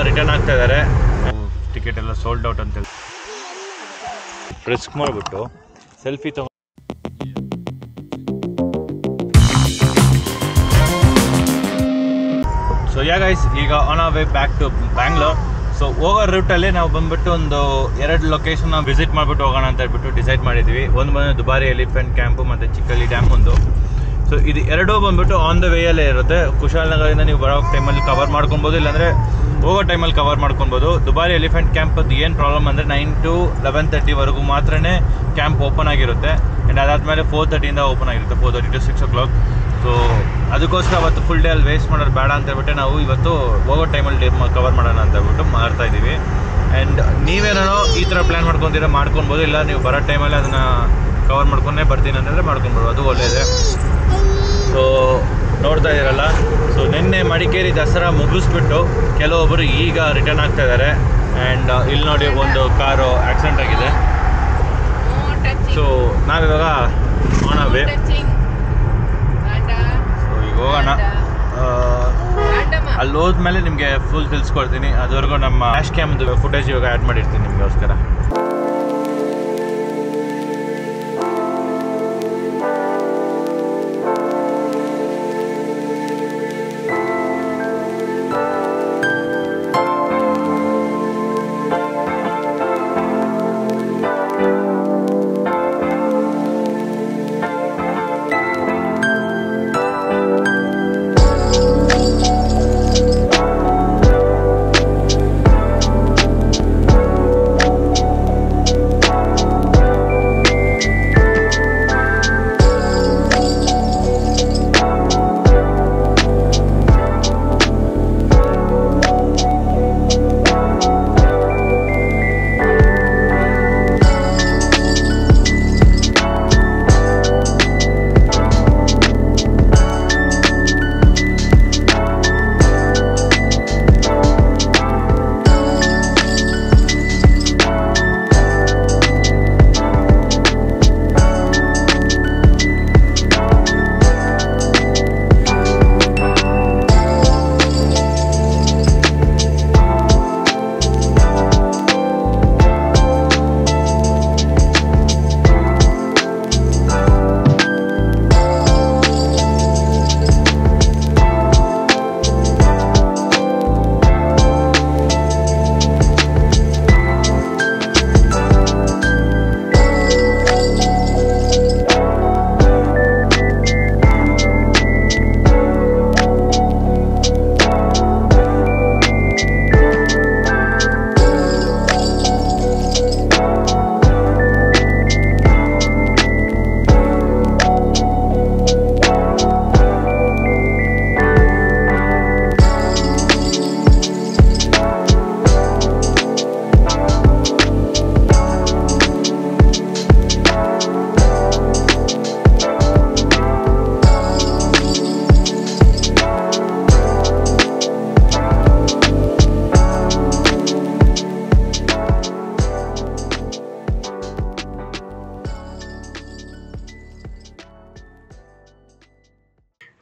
Return ಆಗ್ತಾ ಇದ್ದಾರೆ. Ticket ಎಲ್ಲ ಸೋಲ್ಡ್ ಔಟ್ ಅಂತ ರಿಸ್ಕ್ ಮಾಡಿಬಿಟ್ಟು ಸೆಲ್ಫಿ ತಗೊಂಡು. ಸೊ ಯಾ ಗೈಸ್, ಈಗ on our way back to Bangalore. So ಹೋಗೋ ರೂಟಲ್ಲಿ ನಾವು ಬಂದ್ಬಿಟ್ಟು ಒಂದು 2 ಲೊಕೇಶನ್ ವಿಸಿಟ್ ಮಾಡಿಬಿಟ್ಟು ಹೋಗೋಣ ಅಂತ ಹೇಳ್ಬಿಟ್ಟು ಡಿಸೈಡ್ ಮಾಡಿದ್ವಿ. ಒಂದು ಬಂದು ದುಬಾರಿ ಎಲಿಫೆಂಟ್ ಕ್ಯಾಂಪು ಮತ್ತು ಚಿಕ್ಕಳ್ಳಿ ಡ್ಯಾಮ್ ಒಂದು. ಸೊ ಇದು ಎರಡೂ ಬಂದ್ಬಿಟ್ಟು ಆನ್ ದ ವೇಯಲ್ಲೇ ಇರುತ್ತೆ. ಕುಶಾಲನಗರದಿಂದ ನೀವು ಬರೋ ಟೈಮಲ್ಲಿ ಕವರ್ ಮಾಡ್ಕೊಬೋದು, ಇಲ್ಲಾಂದರೆ ಹೋಗೋ ಟೈಮಲ್ಲಿ ಕವರ್ ಮಾಡ್ಕೊಬೋದು. ದುಬಾರಿ ಎಲಿಫೆಂಟ್ ಕ್ಯಾಂಪದ್ದು ಏನು ಪ್ರಾಬ್ಲಮ್ ಅಂದರೆ 9 to 11:30ವರೆಗೂ ಮಾತ್ರ ಕ್ಯಾಂಪ್ ಓಪನ್ ಆಗಿರುತ್ತೆ. ಆ್ಯಂಡ್ ಅದಾದಮೇಲೆ 4:30 ಓಪನ್ ಆಗಿರುತ್ತೆ, 4:30 to 6 o'clock. ಸೊ ಅದಕ್ಕೋಸ್ಕರ ಅವತ್ತು ಫುಲ್ ಡೇ ಅಲ್ಲಿ ವೇಸ್ಟ್ ಮಾಡೋದು ಬೇಡ ಅಂತ ಹೇಳ್ಬಿಟ್ಟು ನಾವು ಇವತ್ತು ಹೋಗೋ ಟೈಮಲ್ಲಿ ಕವರ್ ಮಾಡೋಣ ಅಂತ ಹೇಳ್ಬಿಟ್ಟು ಮಾಡ್ತಾಯಿದ್ದೀವಿ. ಆ್ಯಂಡ್ ನೀವೇನೋ ಈ ಥರ ಪ್ಲ್ಯಾನ್ ಮಾಡ್ಕೊಬೋದು, ಇಲ್ಲ ನೀವು ಬರೋ ಟೈಮಲ್ಲಿ ಅದನ್ನು ಕವರ್ ಮಾಡ್ಕೊಂಡೇ ಬರ್ತೀನಿ ಅಂತಂದರೆ ಮಾಡ್ಕೊಬೋದು, ಅದು ಒಳ್ಳೆಯದೇ. ಸೊ ನೋಡ್ತಾ ಇದ್ದೀರಲ್ಲ, ಸೊ ನಿನ್ನೆ ಮಡಿಕೇರಿ ದಸರಾ ಮುಗಿಸ್ಬಿಟ್ಟು ಕೆಲವೊಬ್ಬರು ಈಗ ರಿಟರ್ನ್ ಆಗ್ತಾ ಇದ್ದಾರೆ. ಆ್ಯಂಡ್ ಇಲ್ಲಿ ನೋಡಿ ಒಂದು ಕಾರು ಆಕ್ಸಿಡೆಂಟ್ ಆಗಿದೆ. ಸೊ ನಾವಿವಾಗ ಆನ್ ಅವೇ. ಸೊ ಈಗ ಹೋಗೋಣ. ಅಲ್ಲಿ ಹೋದ್ಮೇಲೆ ನಿಮಗೆ ಫುಲ್ ತಿಳಿಸ್ಕೊಡ್ತೀನಿ. ಅದುವರೆಗೂ ನಮ್ಮ ಕ್ಯಾಶ್ ಕ್ಯಾಮ್ದು ಫುಟೇಜ್ ಇವಾಗ ಆ್ಯಡ್ ಮಾಡಿರ್ತೀನಿ ನಿಮಗೋಸ್ಕರ.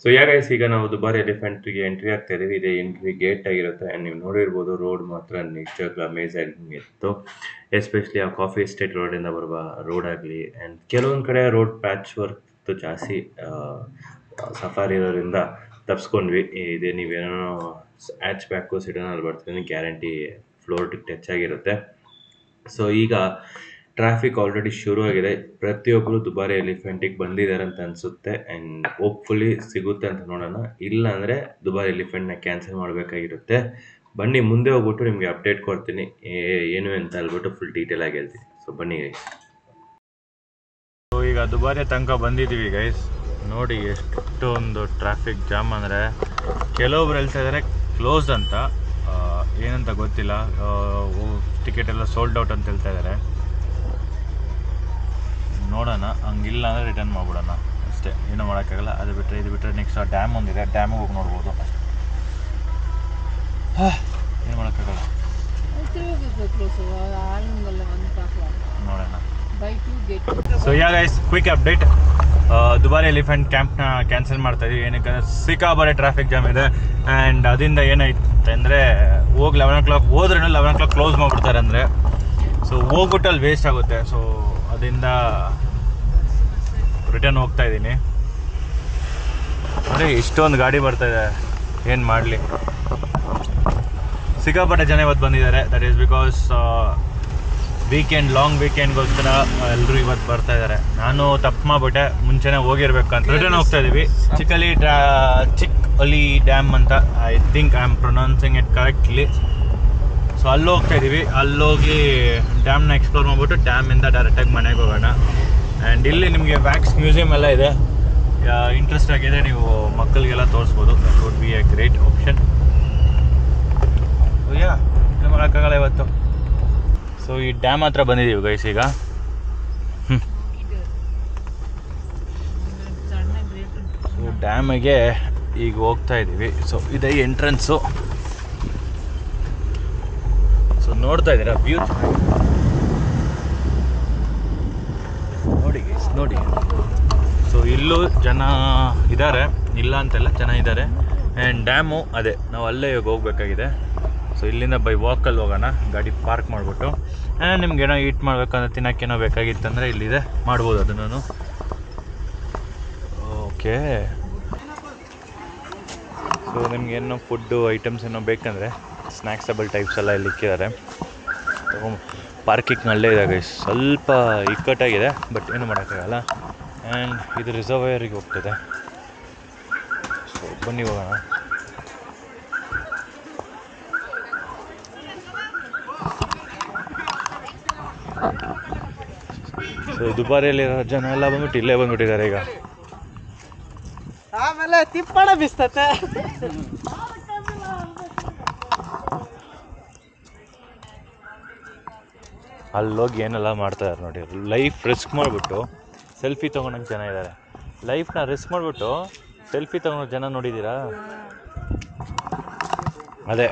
ಸೊ ಗೈಸ್, ಈಗ ನಾವು ದುಬಾರಿ ಎಲಿಫೆಂಟ್ಗೆ ಎಂಟ್ರಿ ಆಗ್ತಾ ಇದೀವಿ. ಇದೇ ಎಂಟ್ರಿ ಗೇಟ್ ಆಗಿರುತ್ತೆ. ಆ್ಯಂಡ್ ನೀವು ನೋಡಿರ್ಬೋದು, ರೋಡ್ ಮಾತ್ರ ನಿಜವಾಗ್ಲೂ ಅಮೇಝಿಂಗ್ ಇತ್ತು. ಎಸ್ಪೆಷಲಿ ಆ ಕಾಫಿ ಎಸ್ಟೇಟ್ ರೋಡಿಂದ ಬರುವ ರೋಡ್ ಆಗಲಿ. ಆ್ಯಂಡ್ ಕೆಲವೊಂದು ಕಡೆ ರೋಡ್ ಪ್ಯಾಚ್ ವರ್ಕ್ ಜಾಸ್ತಿ ಸಫಾರಿ ಇರೋದ್ರಿಂದ ತಪ್ಪಿಸ್ಕೊಂಡ್ವಿ. ಇದೇ ನೀವೇನೋ ಹ್ಯಾಚ್ ಬ್ಯಾಕು ಸಿಡನಲ್ಲಿ ಬರ್ತೀನಿ, ಗ್ಯಾರಂಟಿ ಫ್ಲೋರ್ ಟಚ್ ಆಗಿರುತ್ತೆ. ಸೊ ಈಗ ಟ್ರಾಫಿಕ್ ಆಲ್ರೆಡಿ ಶುರು ಆಗಿದೆ. ಪ್ರತಿಯೊಬ್ಬರು ದುಬಾರಿ ಎಲಿಫೆಂಟಿಗೆ ಬಂದಿದ್ದಾರೆ ಅಂತ ಅನಿಸುತ್ತೆ. ಆ್ಯಂಡ್ ಹೋಪ್ಫುಲಿ ಸಿಗುತ್ತೆ ಅಂತ ನೋಡೋಣ. ಇಲ್ಲ ಅಂದರೆ ದುಬಾರಿ ಎಲಿಫೆಂಟ್ನ ಕ್ಯಾನ್ಸಲ್ ಮಾಡಬೇಕಾಗಿರುತ್ತೆ. ಬನ್ನಿ ಮುಂದೆ ಹೋಗ್ಬಿಟ್ಟು ನಿಮಗೆ ಅಪ್ಡೇಟ್ ಕೊಡ್ತೀನಿ ಏನು ಅಂತ ಹೇಳ್ಬಿಟ್ಟು ಫುಲ್ ಡೀಟೇಲ್ ಆಗಿ ಹೇಳ್ತೀನಿ. ಸೊ ಬನ್ನಿ ಗೈಸ್. ಸೊ ಈಗ ದುಬಾರಿ ತನಕ ಬಂದಿದ್ದೀವಿ ಗೈಸ್. ನೋಡಿ ಎಷ್ಟೊಂದು ಟ್ರಾಫಿಕ್ ಜಾಮ್ ಅಂದರೆ, ಕೆಲವೊಬ್ರು ಹೇಳ್ತಾ ಇದ್ದಾರೆ ಕ್ಲೋಸ್ ಅಂತ, ಏನಂತ ಗೊತ್ತಿಲ್ಲ. ಟಿಕೆಟ್ ಎಲ್ಲ ಸೋಲ್ಡ್ ಔಟ್ ಅಂತ ಹೇಳ್ತಾ ಇದ್ದಾರೆ. ನೋಡೋಣ, ಹಂಗಿಲ್ಲ ಅಂದರೆ ರಿಟರ್ನ್ ಮಾಡ್ಬಿಡೋಣ ಅಷ್ಟೇ, ಏನೂ ಮಾಡೋಕ್ಕಾಗಲ್ಲ. ಅದು ಬಿಟ್ಟರೆ ಇದು ಬಿಟ್ಟರೆ ನೆಕ್ಸ್ಟ್ ಆ ಡ್ಯಾಮ್ ಒಂದಿದೆ, ಡ್ಯಾಮಿಗೆ ಹೋಗಿ ನೋಡ್ಬೋದು. ಏನು ಮಾಡೋಕ್ಕಾಗಲ್ಲ, ನೋಡೋಣ. So guys, quick update. ದುಬಾರಿ ಎಲಿಫೆಂಟ್ ಕ್ಯಾಂಪ್ನ ಕ್ಯಾನ್ಸಲ್ ಮಾಡ್ತಾ ಇದೀವಿ. ಏನಕ್ಕೆ ಸಿಕ್ಕಾಬಾರೆ ಟ್ರಾಫಿಕ್ ಜಾಮ್ ಇದೆ. ಆ್ಯಂಡ್ ಅದರಿಂದ ಏನಾಯ್ತು ಅಂದರೆ ಹೋಗಿ 11 o'clock ಹೋದ್ರೆ 11 o'clock ಕ್ಲೋಸ್ ಮಾಡಿಬಿಡ್ತಾರೆ ಅಂದರೆ. ಸೊ ಹೋಗ್ಬಿಟ್ಟು ಅಲ್ಲಿ ವೇಸ್ಟ್ ಆಗುತ್ತೆ. ಸೊ ಅದರಿಂದ ರಿಟರ್ನ್ ಹೋಗ್ತಾ ಇದ್ದೀನಿ. ಅಂದರೆ ಇಷ್ಟೊಂದು ಗಾಡಿ ಬರ್ತಾಯಿದೆ, ಏನು ಮಾಡಲಿ. ಸಿಕ್ಕಾಪಟ್ಟೆ ಜನ ಇವತ್ತು ಬಂದಿದ್ದಾರೆ. That is because weekend, long ವೀಕೆಂಡ್ಗೋಸ್ಕರ ಎಲ್ಲರೂ ಇವತ್ತು ಬರ್ತಾ ಇದ್ದಾರೆ. ನಾನು ತಪ್ಪು ಮಾಡಿಬಿಟ್ಟೆ, ಮುಂಚೆನೇ ಹೋಗಿರ್ಬೇಕಂತ. ರಿಟರ್ನ್ ಹೋಗ್ತಾ ಇದ್ದೀವಿ. ಚಿಕ್ಕ ಅಲಿ ಡ್ಯಾಮ್ ಅಂತ, I think I am pronouncing it correctly. So ಅಲ್ಲಿ ಹೋಗ್ತಾ ಇದ್ದೀವಿ. ಅಲ್ಲೋಗಿ ಡ್ಯಾಮ್ನ ಎಕ್ಸ್ಪ್ಲೋರ್ ಮಾಡಿಬಿಟ್ಟು ಡ್ಯಾಮಿಂದ ಡೈರೆಕ್ಟಾಗಿ ಮನೆಗೆ ಹೋಗೋಣ. ಆ್ಯಂಡ್ ಇಲ್ಲಿ ನಿಮಗೆ ವ್ಯಾಕ್ಸ್ ಮ್ಯೂಸಿಯಮ್ ಎಲ್ಲ ಇದೆ. ಇಂಟ್ರೆಸ್ಟ್ ಆಗಿದೆ, ನೀವು ಮಕ್ಕಳಿಗೆಲ್ಲ ತೋರಿಸ್ಬೋದು. That would be a great option. ಏನು ಮಾಡೋಕ್ಕಾಗಲ್ಲ ಇವತ್ತು. ಸೊ ಈ ಡ್ಯಾಮ್ ಹತ್ರ ಬಂದಿದ್ದೀವಿ ಗೈಸ್ ಈಗ. ಸೊ ಡ್ಯಾಮಿಗೆ ಈಗ ಹೋಗ್ತಾ ಇದ್ದೀವಿ. ಸೊ ಇದೇ ಎಂಟ್ರೆನ್ಸು. ಸೊ ನೋಡ್ತಾ ಇದ್ದೀರಾ ವ್ಯೂ ನೋಡಿ ಗೈಸ್, ನೋಡಿ. ಸೊ ಇಲ್ಲೂ ಜನ ಇದ್ದಾರೆ, ಇಲ್ಲ ಅಂತೆಲ್ಲ, ಜನ ಇದ್ದಾರೆ. ಆ್ಯಂಡ್ ಡ್ಯಾಮು ಅದೇ, ನಾವು ಅಲ್ಲೇ ಇವಾಗ ಹೋಗ್ಬೇಕಾಗಿದೆ. ಸೊ ಇಲ್ಲಿಂದ ಬೈ ವಾಕಲ್ಲಿ ಹೋಗೋಣ, ಗಾಡಿ ಪಾರ್ಕ್ ಮಾಡಿಬಿಟ್ಟು. ಆ್ಯಂಡ್ ನಿಮ್ಗೇನೋ ಈಟ್ ಮಾಡ್ಬೇಕಂದ್ರೆ, ತಿನ್ನೋಕ್ಕೇನೋ ಬೇಕಾಗಿತ್ತಂದರೆ ಇಲ್ಲಿದೆ, ಮಾಡ್ಬೋದು ಅದನ್ನು. ಓಕೆ. ಸೊ ನಿಮ್ಗೇನೋ ಫುಡ್ಡು ಐಟಮ್ಸ್ ಏನೋ ಬೇಕಂದರೆ ಸ್ನ್ಯಾಕ್ಸಬಲ್ ಟೈಪ್ಸ್ ಎಲ್ಲ ಇಲ್ಲಿ ಇಕ್ಕಿದ್ದಾರೆ. ಪಾರ್ಕಿಂಗ್ ಅಲ್ಲೇ ಇದೆ. ಸ್ವಲ್ಪ ಇಕ್ಕಟ್ಟಾಗಿದೆ, ಬಟ್ ಏನು ಮಾಡೋಕ್ಕಾಗಲ್ಲ. ಆ್ಯಂಡ್ ಇದು ರಿಸರ್ವೈರಿಗೆ ಹೋಗ್ತದೆ. ಸೊ ಬನ್ನಿ ಹೋಗೋಣ. ಸೊ ದುಬಾರಿಯಲ್ಲಿರೋ ಜನ ಎಲ್ಲ ಬಂದ್ಬಿಟ್ಟು ಇಲ್ಲೇ ಬಂದ್ಬಿಟ್ಟಿದ್ದಾರೆ ಈಗ. ಆಮೇಲೆ ತಿಪ್ಪಣ ಬಿಸ್ತತೆ. ಅಲ್ಲೋಗಿ ಏನೆಲ್ಲ ಮಾಡ್ತಾರೆ ನೋಡಿ. ಲೈಫ್ ರಿಸ್ಕ್ ಮಾಡಿಬಿಟ್ಟು ಸೆಲ್ಫಿ ತೊಗೊಳಕ್ಕೆ ಜನ ಇದ್ದಾರೆ. ಲೈಫ್ನ ರಿಸ್ಕ್ ಮಾಡಿಬಿಟ್ಟು ಸೆಲ್ಫಿ ತೊಗೊಳೋ ಜನ ನೋಡಿದ್ದೀರಾ? ಅದೇ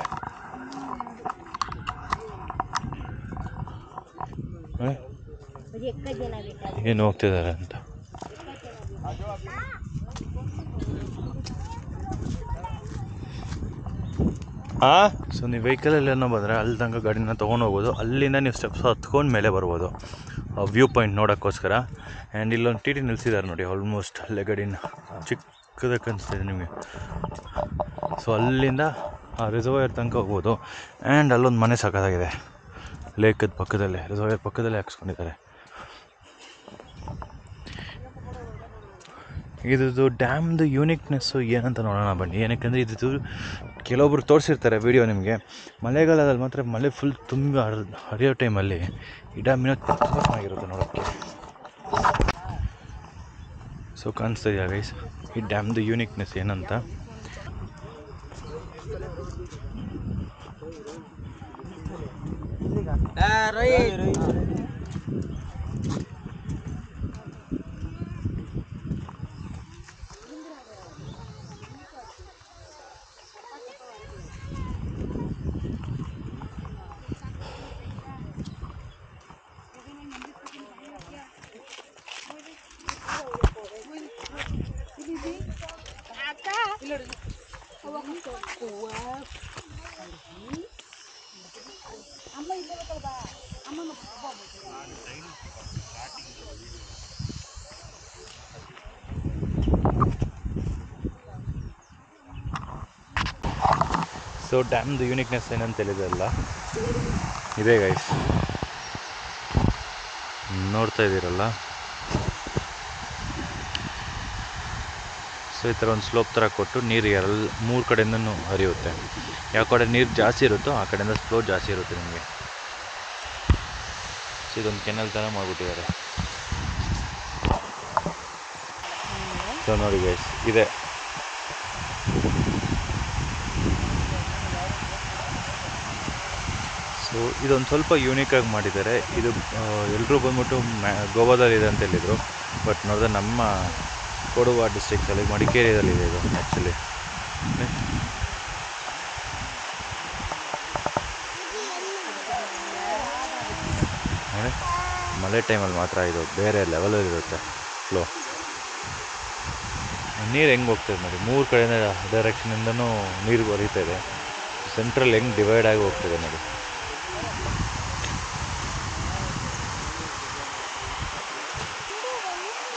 ಏನು ಹೋಗ್ತಿದ್ದಾರೆ ಅಂತ. ಸೊ ನೀವು ವೆಹಿಕಲಲ್ಲೇನೋ ಬಂದರೆ ಅಲ್ಲಿ ತನಕ ಗಾಡಿನ ತೊಗೊಂಡು ಹೋಗ್ಬೋದು. ಅಲ್ಲಿಂದ ನೀವು ಸ್ಟೆಪ್ಸ್ ಹತ್ಕೊಂಡು ಮೇಲೆ ಬರ್ಬೋದು ವ್ಯೂ ಪಾಯಿಂಟ್ ನೋಡೋಕ್ಕೋಸ್ಕರ. ಆ್ಯಂಡ್ ಇಲ್ಲೊಂದು ಟಿ ಟಿ ನಿಲ್ಲಿಸಿದ್ದಾರೆ ನೋಡಿ, ಆಲ್ಮೋಸ್ಟ್ ಅಲ್ಲೇ ಗಾಡಿನ ಚಿಕ್ಕದಕ್ಕೆ ಅನಿಸ್ತಿದೆ ನಿಮಗೆ. ಸೊ ಅಲ್ಲಿಂದ ಆ ರಿಸರ್ವೈರ್ ತನಕ ಹೋಗ್ಬೋದು. ಆ್ಯಂಡ್ ಅಲ್ಲೊಂದು ಮನೆ ಸಾಕಾಗಿದೆ, ಲೇಕದ ಪಕ್ಕದಲ್ಲೇ, ರಿಸರ್ವೈರ್ ಪಕ್ಕದಲ್ಲೇ ಹಾಕ್ಸ್ಕೊಂಡಿದ್ದಾರೆ. ಇದು ಡ್ಯಾಮ್ದು ಯೂನಿಕ್ನೆಸ್ಸು ಏನಂತ ನೋಡೋಣ ಬನ್ನಿ. ಏನಕ್ಕೆ ಇದು ಕೆಲವೊಬ್ರು ತೋರಿಸಿರ್ತಾರೆ ವೀಡಿಯೋ ನಿಮಗೆ. ಮಳೆಗಾಲದಲ್ಲಿ ಮಾತ್ರ ಮಳೆ ಫುಲ್ ತುಂಬ ಹರಿಯೋ ಟೈಮಲ್ಲಿ ಈ ಡ್ಯಾಮ್ ಇನ್ನೂ ತುಂಬ ಚೆನ್ನಾಗಿರುತ್ತೆ ನೋಡೋಕ್ಕೆ. ಸೊ ಕಾಣಿಸ್ತಾ ಇದೆಯಾ ಗೈಸ್ ಈ ಡ್ಯಾಮ್ದು ಯೂನಿಕ್ನೆಸ್ ಏನಂತ. ಸೊ ಡ್ಯಾಮ್ದು ಯೂನಿಕ್ನೆಸ್ ಏನಂತ ಹೇಳಿದ್ರಲ್ಲ, ಇದೇ ಗೈಸ್ ನೋಡ್ತಾ ಇದ್ದೀರಲ್ಲ. ಸೊ ಈ ಥರ ಒಂದು ಸ್ಲೋಪ್ ಥರ ಕೊಟ್ಟು ನೀರು ಮೂರು ಕಡೆಯಿಂದನೂ ಹರಿಯುತ್ತೆ. ಯಾವ ಕಡೆ ನೀರು ಜಾಸ್ತಿ ಇರುತ್ತೋ ಆ ಕಡೆಯಿಂದ ಫ್ಲೋ ಜಾಸ್ತಿ ಇರುತ್ತೆ ನಿಮಗೆ. ಸೊ ಇದೊಂದು ಕೆನಲ್ ಥರ ಮಾಡಿಬಿಟ್ಟಿದ್ದಾರೆ. ಸೊ ನೋಡಿ ಗೈಸ್ ಇದೆ. ಸೊ ಇದೊಂದು ಸ್ವಲ್ಪ ಯೂನಿಕಾಗಿ ಮಾಡಿದ್ದಾರೆ. ಇದು ಎಲ್ಲರೂ ಬಂದ್ಬಿಟ್ಟು ಗೋವಾದಲ್ಲಿದೆ ಅಂತ ಹೇಳಿದರು, ಬಟ್ ನೋಡಿದ್ರೆ ನಮ್ಮ ಕೊಡವ ಡಿಸ್ಟ್ರಿಕ್ಟಲ್ಲಿ ಮಡಿಕೇರಿಯಲ್ಲಿದೆ ಇದು ಆ್ಯಕ್ಚುಲಿ. ನೋಡಿ ಮಳೆ ಟೈಮಲ್ಲಿ ಮಾತ್ರ ಇದು ಬೇರೆ ಲೆವೆಲಲ್ಲಿರುತ್ತೆ ಫ್ಲೋ. ನೀರು ಹೆಂಗೆ ಹೋಗ್ತದೆ ನೋಡಿ, ಮೂರು ಕಡೆಯಿಂದ ಡೈರೆಕ್ಷನಿಂದನೂ ನೀರು ಹರಿತಾ ಇದೆ. ಸೆಂಟ್ರಲ್ ಹೆಂಗೆ ಡಿವೈಡ್ ಆಗಿ ಹೋಗ್ತಿದೆ ನೋಡಿ.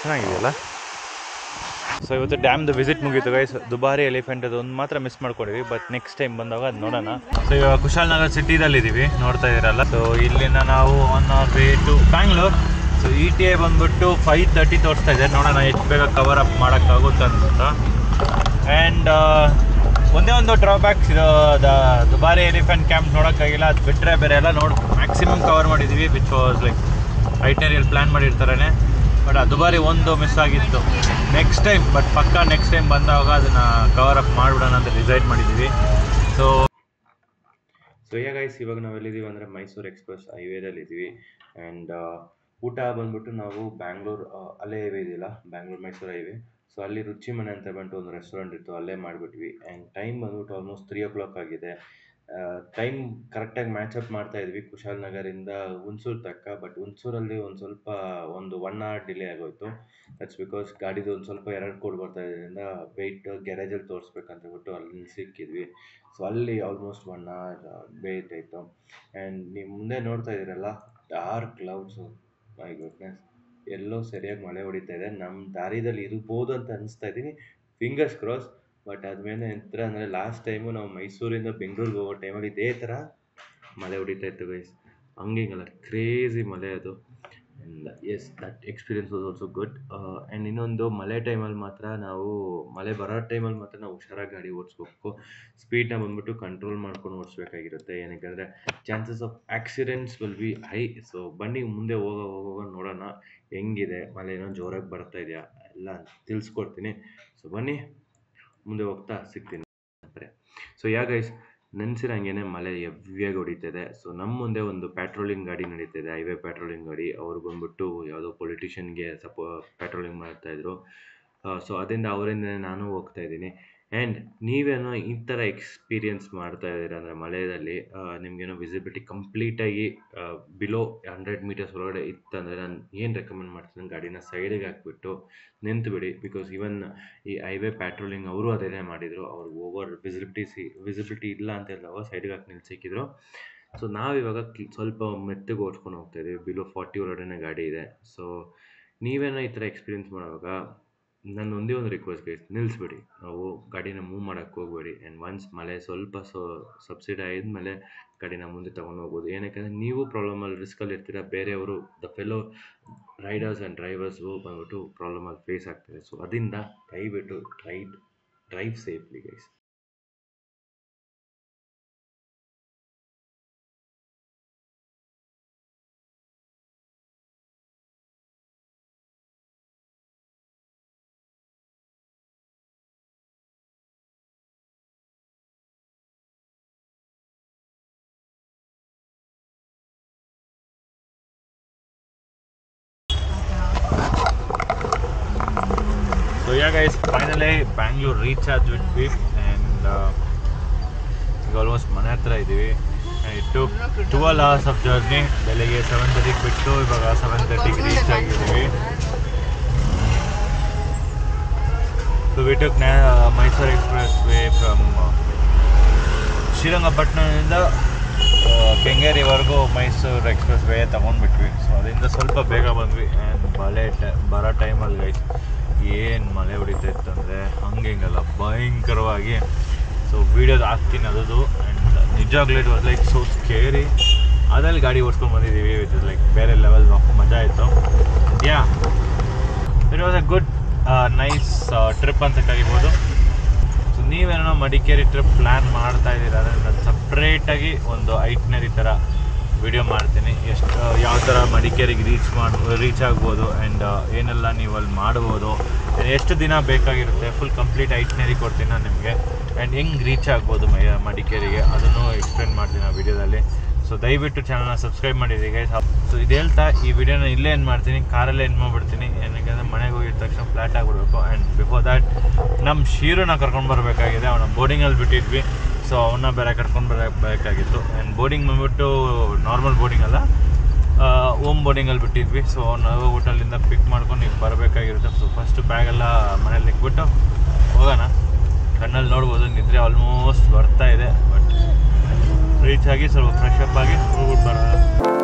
ಚೆನ್ನಾಗಿದೆಯಲ್ಲ. ಸೊ ಇವತ್ತು ಡ್ಯಾಮ್ದು ವಿಸಿಟ್ ಮುಗೀತು ಗೈಸ್. ದುಬಾರಿ ಎಲಿಫೆಂಟ್ ಅದೊಂದು ಮಾತ್ರ ಮಿಸ್ ಮಾಡ್ಕೊಂಡಿದ್ವಿ, ಬಟ್ ನೆಕ್ಸ್ಟ್ ಟೈಮ್ ಬಂದಾಗ ಅದು ನೋಡೋಣ. ಸೊ ಇವಾಗ ಕುಶಾಲನಗರ್ ಸಿಟಿದಲ್ಲಿದ್ದೀವಿ, ನೋಡ್ತಾ ಇದ್ದೀರಲ್ಲ. ಸೊ ಇಲ್ಲಿಂದ ನಾವು on our way to Bangalore. So ETA ಬಂದ್ಬಿಟ್ಟು 5:30 ತೋರಿಸ್ತಾ ಇದೆ. ನೋಡೋಣ ಎಷ್ಟು ಬೇಗ ಕವರ್ ಅಪ್ ಮಾಡೋಕ್ಕಾಗುತ್ತೆ ಅಂತ. ಆ್ಯಂಡ್ ಒಂದೇ ಒಂದು ಡ್ರಾಬ್ಯಾಕ್ಸ್ ಇದು, ದುಬಾರಿ ಎಲಿಫೆಂಟ್ ಕ್ಯಾಂಪ್ ನೋಡೋಕ್ಕಾಗಿಲ್ಲ. ಅದು ಬಿಟ್ಟರೆ ಬೇರೆ ಎಲ್ಲ ಮ್ಯಾಕ್ಸಿಮಮ್ ಕವರ್ ಮಾಡಿದ್ದೀವಿ, ವಿಚ್ ವಾಸ್ ಲೈಕ್ ಐಟೇರಿಯಲ್ಲಿ ಪ್ಲ್ಯಾನ್ ಮಾಡಿರ್ತಾರೇ. ಬಟ್ ಅದು ದುಬಾರಿ ಒಂದು ಮಿಸ್ ಆಗಿತ್ತು. ನೆಕ್ಸ್ಟ್ ಟೈಮ್ ಪಕ್ಕ ನೆಕ್ಸ್ಟ್ ಟೈಮ್ ಬಂದಾಗ ಅದನ್ನು ಕವರ್ ಅಪ್ ಮಾಡಿಬಿಡೋಣ ಅಂತ ಡಿಸೈಡ್ ಮಾಡಿದ್ದೀವಿ. ಸೊ ಗೈಸ್, ಇವಾಗ ನಾವು ಎಲ್ಲಿದ್ದೀವಿ ಅಂದರೆ ಮೈಸೂರು ಎಕ್ಸ್ಪ್ರೆಸ್ ಹೈವೇದಲ್ಲಿದ್ದೀವಿ. ಆ್ಯಂಡ್ ಊಟ ಬಂದ್ಬಿಟ್ಟು ನಾವು ಬ್ಯಾಂಗ್ಳೂರು ಅಲ್ಲೇ ಹೈವೇ ಇದೆಯಲ್ಲ, ಬ್ಯಾಂಗ್ಳೂರು ಮೈಸೂರು ಹೈವೇ. ಸೊ ಅಲ್ಲಿ ರುಚಿ ಮನೆ ಅಂತ ಬಂದು ಒಂದು ರೆಸ್ಟೋರೆಂಟ್ ಇತ್ತು, ಅಲ್ಲೇ ಮಾಡಿಬಿಟ್ವಿ. ಆ್ಯಂಡ್ ಟೈಮ್ ಬಂದ್ಬಿಟ್ಟು ಆಲ್ಮೋಸ್ಟ್ 3 o'clock ಆಗಿದೆ. ಟೈಮ್ ಕರೆಕ್ಟಾಗಿ ಮ್ಯಾಚಪ್ ಮಾಡ್ತಾ ಇದ್ವಿ ಕುಶಾಲನಗರಿಂದ ಹುಣಸೂರು ತನಕ. ಬಟ್ ಹುಣಸೂರಲ್ಲಿ ಒಂದು 1 hour ಡಿಲೇ ಆಗೋಯಿತು. ದಟ್ಸ್ ಬಿಕಾಸ್ ಗಾಡಿದು ಒಂದು ಸ್ವಲ್ಪ ಎರರ್ ಕೋಡ್ ಬರ್ತಾ ಇರೋದ್ರಿಂದ ವೆಯ್ಟ್ ಗ್ಯಾರೇಜಲ್ಲಿ ತೋರಿಸ್ಬೇಕಂತ ಹೇಳ್ಬಿಟ್ಟು ಅಲ್ಲಿ ಸಿಕ್ಕಿದ್ವಿ. ಸೊ ಅಲ್ಲಿ ಆಲ್ಮೋಸ್ಟ್ 1 hour ವೇಟ್ ಆಯಿತು. ಆ್ಯಂಡ್ ನೀವು ಮುಂದೆ ನೋಡ್ತಾ ಇದ್ದೀರಲ್ಲ, ಡಾರ್ಕ್ ಕ್ಲೌಡ್ಸು, ಮೈ ಗುಡ್ನೆಸ್, ಎಲ್ಲೋ ಸರಿಯಾಗಿ ಮಳೆ ಹೊಡಿತಾ ಇದೆ. ನಮ್ಮ ದಾರಿದಲ್ಲಿ ಇರ್ಬೋದು ಅಂತ ಅನಿಸ್ತಾ ಇದ್ದೀನಿ, ಫಿಂಗರ್ಸ್ ಕ್ರಾಸ್. ಬಟ್ ಅದ್ಮೇಲೆ ಎಂತ ಅಂದರೆ ಲಾಸ್ಟ್ ಟೈಮು ನಾವು ಮೈಸೂರಿಂದ ಬೆಂಗಳೂರಿಗೆ ಹೋಗೋ ಟೈಮಲ್ಲಿ ಇದೇ ಥರ ಮಳೆ ಹೊಡಿತಾ ಇತ್ತು ಗೈಸ್. ಹಂಗಿಂಗಲ್ಲ, ಕ್ರೇಜಿ ಮಳೆ ಅದು. And yes, that experience was also good. And ಇನ್ನೊಂದು, ಮಳೆ ಟೈಮಲ್ಲಿ ಮಾತ್ರ ಮಳೆ ಬರೋ ಟೈಮಲ್ಲಿ ಮಾತ್ರ ನಾವು ಹುಷಾರಾಗಿ ಗಾಡಿ ಓಡಿಸ್ಬೇಕು. ಸ್ಪೀಡ್ನ ಬಂದ್ಬಿಟ್ಟು ಕಂಟ್ರೋಲ್ ಮಾಡ್ಕೊಂಡು ಓಡಿಸ್ಬೇಕಾಗಿರುತ್ತೆ. ಏನಕ್ಕೆ chances of accidents will be high. So ಬನ್ನಿ ಮುಂದೆ ಹೋಗೋವಾಗ ನೋಡೋಣ ಹೆಂಗಿದೆ, ಮಳೆ ಏನೋ ಜೋರಾಗಿ ಬರ್ತಾ ಇದೆಯಾ ಎಲ್ಲ ತಿಳಿಸ್ಕೊಡ್ತೀನಿ. ಸೊ ಬನ್ನಿ ಮುಂದೆ ಹೋಗ್ತಾ ಸಿಗ್ತೀನಿ. ಸೊ ಗೈಸ್, ನೆನೆಸಿರಂಗೇನೆ ಮಳೆ ಹೆವಿಯಾಗಿ ಹೊಡಿತಿದೆ. ಸೊ ನಮ್ಮ ಮುಂದೆ ಒಂದು ಪ್ಯಾಟ್ರೋಲಿಂಗ್ ಗಾಡಿ ನಡೀತಿದೆ, ಹೈವೇ ಪ್ಯಾಟ್ರೋಲಿಂಗ್ ಗಾಡಿ. ಅವ್ರು ಬಂದ್ಬಿಟ್ಟು ಯಾವುದೋ ಪೊಲಿಟಿಷಿಯನ್ಗೆ ಪ್ಯಾಟ್ರೋಲಿಂಗ್ ಮಾಡ್ತಾಯಿದ್ರು. ಸೊ ಅದರಿಂದ ಅವರಿಂದನೇ ನಾನು ಹೋಗ್ತಾ ಇದ್ದೀನಿ. ಆ್ಯಂಡ್ ನೀವೇನೋ ಈ ಥರ ಎಕ್ಸ್ಪೀರಿಯನ್ಸ್ ಮಾಡ್ತಾ ಇದ್ದೀರ ಅಂದರೆ ಮಳೆಯಲ್ಲಿ ನಿಮಗೇನೋ ವಿಸಿಬಿಲಿಟಿ ಕಂಪ್ಲೀಟಾಗಿ ಬಿಲೋ 100 meters ಒಳಗಡೆ ಇತ್ತಂದರೆ ನಾನು ಏನು ರೆಕಮೆಂಡ್ ಮಾಡ್ತೀನಿ, ಗಾಡಿನ ಸೈಡಿಗೆ ಹಾಕ್ಬಿಟ್ಟು ನಿಂತುಬಿಡಿ. ಬಿಕಾಸ್ ಈವನ್ ಈ ಹೈವೇ ಪ್ಯಾಟ್ರೋಲಿಂಗ್ ಅವರು ಅದೇನೇ ಮಾಡಿದರು. ಅವ್ರಿಗೆ ಓವರ್ ವಿಸಿಬಿಲಿಟಿ ಇಲ್ಲ ಅಂತ ಹೇಳಿದಾಗ ಸೈಡಿಗೆ ಹಾಕಿ ನಿಲ್ಸಿಕ್ಕಿದ್ರು. ಸೊ ನಾವಿವಾಗ ಸ್ವಲ್ಪ ಮೆತ್ತಗೆ ಓಡಿಸ್ಕೊಂಡು ಹೋಗ್ತಾಯಿದ್ದೀವಿ, ಬಿಲೋ 40 ಒಳಗಡೆ ಗಾಡಿ ಇದೆ. ಸೊ ನೀವೇನೋ ಈ ಥರ ಎಕ್ಸ್ಪೀರಿಯನ್ಸ್ ಮಾಡುವಾಗ ನನ್ನ ಒಂದೇ ಒಂದು ರಿಕ್ವೆಸ್ಟ್ ಗೈಸ್, ನಿಲ್ಲಿಸ್ಬಿಡಿ. ನಾವು ಗಾಡಿನ ಮೂವ್ ಮಾಡೋಕ್ಕೆ ಹೋಗ್ಬೇಡಿ. ಆ್ಯಂಡ್ ಒನ್ಸ್ ಮಳೆ ಸ್ವಲ್ಪ ಸಬ್ಸಿಡಿ ಆದಮೇಲೆ ಗಾಡಿನ ಮುಂದೆ ತೊಗೊಂಡು ಹೋಗ್ಬೋದು. ಏನಕ್ಕೆ ನೀವು ಪ್ರಾಬ್ಲಮಲ್ಲಿ ರಿಸ್ಕಲ್ಲಿ ಇರ್ತೀರ, ಬೇರೆಯವರು the fellow riders and drivers ಬಂದ್ಬಿಟ್ಟು ಪ್ರಾಬ್ಲಮಲ್ಲಿ ಫೇಸ್ ಆಗ್ತಾರೆ. ಸೊ ಅದರಿಂದ ದಯವಿಟ್ಟು drive safely guys. So guys, finally Bangalore reach ಆದ್ಬಿಟ್ವಿ. ಆ್ಯಂಡ್ ಈಗ ಆಲ್ಮೋಸ್ಟ್ ಮನೆ ಹತ್ರ ಇದ್ದೀವಿ. ಇಟ್ಟು 12 hours ಆಫ್ ಜರ್ನಿ. ಬೆಳಗ್ಗೆ 7:30 ಬಿಟ್ಟು ಇವಾಗ 7:30 ರೀಚ್ ಆಗಿದ್ದೀವಿ. So we took Mysuru expressway from ಶ್ರೀರಂಗಪಟ್ಟಣದಿಂದ ಕೆಂಗೇರಿವರೆಗೂ ಮೈಸೂರು ಎಕ್ಸ್ಪ್ರೆಸ್ ವೇ ತೊಗೊಂಡ್ಬಿಟ್ವಿ. ಸೊ ಅದರಿಂದ ಸ್ವಲ್ಪ ಬೇಗ ಬಂದ್ವಿ. ಆ್ಯಂಡ್ ಬರೋ ಟೈಮಲ್ಲಿ ಗೈಸ್ ಏನು ಮಳೆ ಹೊಡಿತಾ ಇತ್ತು ಅಂದರೆ ಹಂಗೆಲ್ಲ ಭಯಂಕರವಾಗಿ. ಸೊ ವೀಡಿಯೋದು ಹಾಕ್ತೀನಿ ಅದದು. ಆ್ಯಂಡ್ ನಿಜವಾಗ್ಲೂ it was like so scary. ಅದ್ರಲ್ಲಿ ಗಾಡಿ ಓಡಿಸ್ಕೊಂಡು ಬಂದಿದ್ದೀವಿ, ವಿಚ್ ಇಸ್ ಲೈಕ್ ಬೇರೆ ಲೆವೆಲ್ ಮಜಾ ಆಯಿತು. It was a good nice trip ಅಂತ ಕರಿಬೋದು. ಸೊ ನೀವೇನೋ ಮಡಿಕೇರಿ ಟ್ರಿಪ್ ಪ್ಲ್ಯಾನ್ ಮಾಡ್ತಾ ಇದ್ದೀರಾ ಅಂದರೆ ನಾನು ಸಪ್ರೇಟಾಗಿ ಒಂದು ಐಟ್ನರಿ ಥರ ವಿಡಿಯೋ ಮಾಡ್ತೀನಿ. ಯಾವ ಥರ ಮಡಿಕೇರಿಗೆ ರೀಚ್ ಆಗ್ಬೋದು, ಆ್ಯಂಡ್ ಏನೆಲ್ಲ ನೀವು ಅಲ್ಲಿ ಮಾಡ್ಬೋದು, ಎಷ್ಟು ದಿನ ಬೇಕಾಗಿರುತ್ತೆ, ಫುಲ್ ಕಂಪ್ಲೀಟ್ ಐಟ್ನರಿ ಕೊಡ್ತೀನಿ ನಾನು ನಿಮಗೆ. ಆ್ಯಂಡ್ ಹೆಂಗೆ ರೀಚ್ ಆಗ್ಬೋದು ಮಡಿಕೇರಿಗೆ ಅದನ್ನು ಎಕ್ಸ್ಪ್ಲೇನ್ ಮಾಡ್ತೀನಿ ಆ ವಿಡಿಯೋದಲ್ಲಿ. ಸೊ ದಯವಿಟ್ಟು ಚಾನಲ್ನ ಸಬ್ಸ್ಕ್ರೈಬ್ ಮಾಡಿದ್ದೀವಿ ಗೈಸ್. ಸೊ ಇದು ಹೇಳ್ತಾ ಈ ವಿಡಿಯೋನ ಇಲ್ಲೇ ಏನು ಮಾಡ್ತೀನಿ, ಕಾರಲ್ಲೇ ಏನು ಮಾಡ್ಬಿಡ್ತೀನಿ. ಏನಕ್ಕೆ ಮನೆಗೆ ಹೋಗಿದ ತಕ್ಷಣ ಫ್ಲ್ಯಾಟ್ ಆಗಿಬಿಡ್ಬೇಕು. ಆ್ಯಂಡ್ ಬಿಫೋರ್ ದ್ಯಾಟ್ ನಮ್ಮ ಶೀರನ್ನ ಕರ್ಕೊಂಡು ಬರಬೇಕಾಗಿದೆ. ಅವನ ಬೋರ್ಡಿಂಗಲ್ಲಿ ಬಿಟ್ಟಿದ್ವಿ. ಸೊ ಅವನ್ನ ಬೇರೆ ಕರ್ಕೊಂಡು ಬರಬೇಕಾಗಿತ್ತು. ಆ್ಯಂಡ್ ಬೋರ್ಡಿಂಗ್ ಬಂದ್ಬಿಟ್ಟು ನಾರ್ಮಲ್ ಬೋರ್ಡಿಂಗ್ ಅಲ್ಲ, ಓಮ್ ಬೋರ್ಡಿಂಗಲ್ಲಿ ಬಿಟ್ಟಿದ್ವಿ. ಸೊ ನಾವು ಹೋಟೆಲಿಂದ ಪಿಕ್ ಮಾಡ್ಕೊಂಡು ಈಗ ಬರಬೇಕಾಗಿರುತ್ತೆ. ಸೊ ಫಸ್ಟ್ ಬ್ಯಾಗೆಲ್ಲ ಮನೇಲಿ ಇಕ್ಬಿಟ್ಟು ಹೋಗೋಣ. ಕಣ್ಣಲ್ಲಿ ನೋಡ್ಬೋದು ನಿದ್ರೆ ಆಲ್ಮೋಸ್ಟ್ ಬರ್ತಾ ಇದೆ. ಬಟ್ ರೀಚ್ ಆಗಿ ಸ್ವಲ್ಪ ಫ್ರೆಶ್ ಅಪ್ ಆಗಿ ಹೋಗ್ಬಿಟ್ಟು ಬರೋಣ.